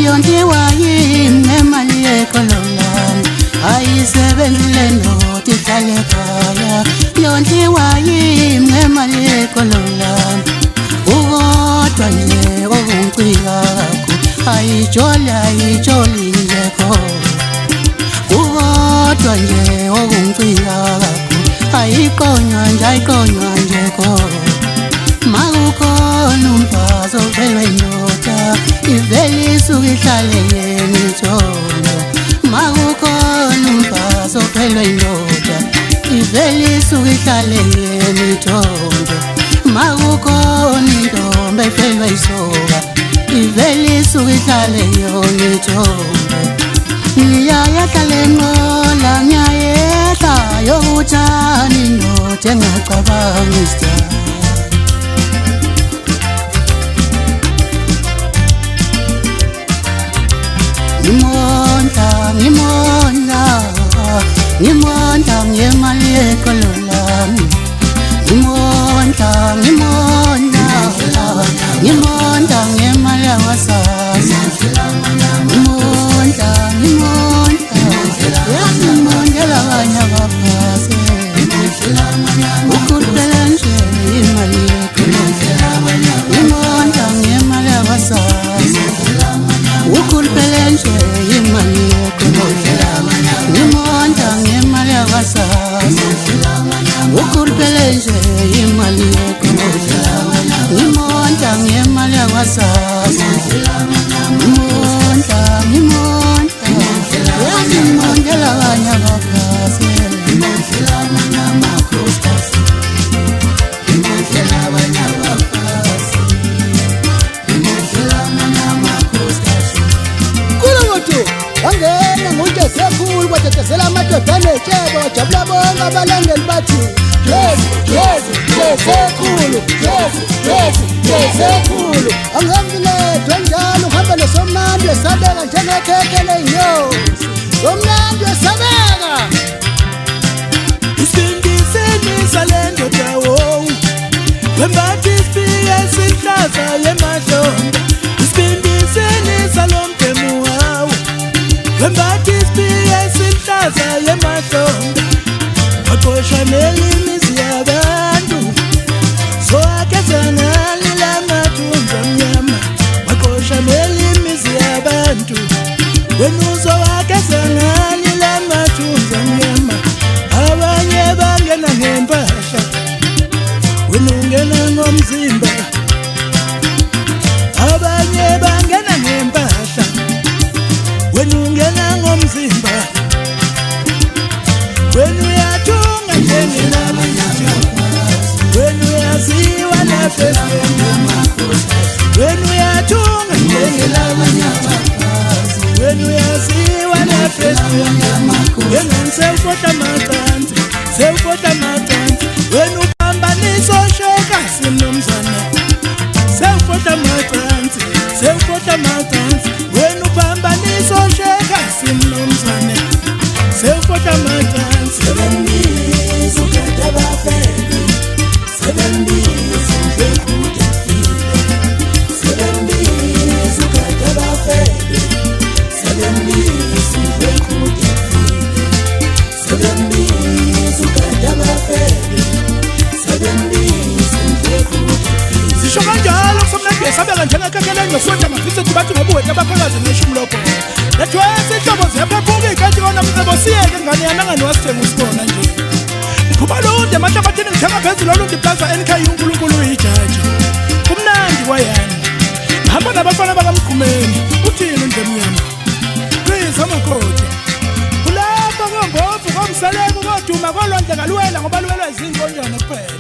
yondiwa yimali yekololani ayisebenzile ndoda ihlale ekhaya yondiwa yimali yekololani ukodwa nje okungcikakho ayijoli ngekho ukodwa nje okungcikakho ayikonywa nje kho makukhona umfazi ovelwe indoda ivele isuke ihlale ngemithombo makukhona umfazi ovelwe indoda ivele isuke ihlale ngemithombo makukhona intombi evelwe isoka ivele isuke ihlale ngemithombo ngiyayehla lenqola ngiyayehla yokuthani indoda engacabanga isithathu Ngimonda ngemali yekololani Ngimonda ngemali yawasasa Ngimondela abanye abaphasi Ukhulupele nje imali yekololani Ngimonda ngemali yawasasa Ukhulupele nje imali yekololani Ngimonda ngemali yawasasa Ukhulupele nje imali yekololani Ngimonda ngemali yawasasa Ngimondela abanye abaphasi Wangena ngoJesekhulu kwathethesela amadodana etshebo wajabula bonke abalandeli bathi Jesekhulu Jesekhulu angihambile njalo uhambe nesomnandi esabeka njengekhekhe ley'nyosi somnandi esabeka Isindiseni sale ndoda wo wembathi isifike esihlaza yemahlombe Isindiseni salomdemu wawo wembathi isifike esihlaza yemahlombe Waqosha nelimizi yabantu Sowakezanali lamathunzi amnyama Waqosha nelimizi yabantu Wenuzo wakezanali lamathunzi amnyama Abanye bangena ngempahla Wenungena ngomzimba Abanye bangena ngempahla Wenungena ngomzimba Wenuyathunga njengelamathunzi Wenuyaziwa nafesweni Wenuyathunga njengelamathunzi Wenuyaziwa nafesweni Yengani sewufota matanzi Wenupambaniso sheka simnumzane Sewufota matanzi Wenupambaniso sheka simnumzane Sewufota matanzi Sebendizo ukade bafele Sebendizo ngekude file Sebendizo ukade bafele Sebendizo ngekude file Sebendizo ukade bafele Sebendizo ngekude file Sisho kanjalo kusomnandi esabeka njengekhekhe ngosonja mafise kubathi ngobuwethu abaphakazi neshumloko Lethwese inhlobo ziyaphephuka ikanti kona mcebo siyeke ngane yanangani wasithenga usibona nje Kubalunde amahlabathini ngithenga phezulu olundi plaza NKU uNkulunkulu uyijaji Kumnandi kwayani Hamba nabafana bakamgqumeni uthini ndemnyama Please amakhodi Kulapha ngombovu komseleko koduma kolwandle kaluwela ngoba luwelwa izinkonjane kuphela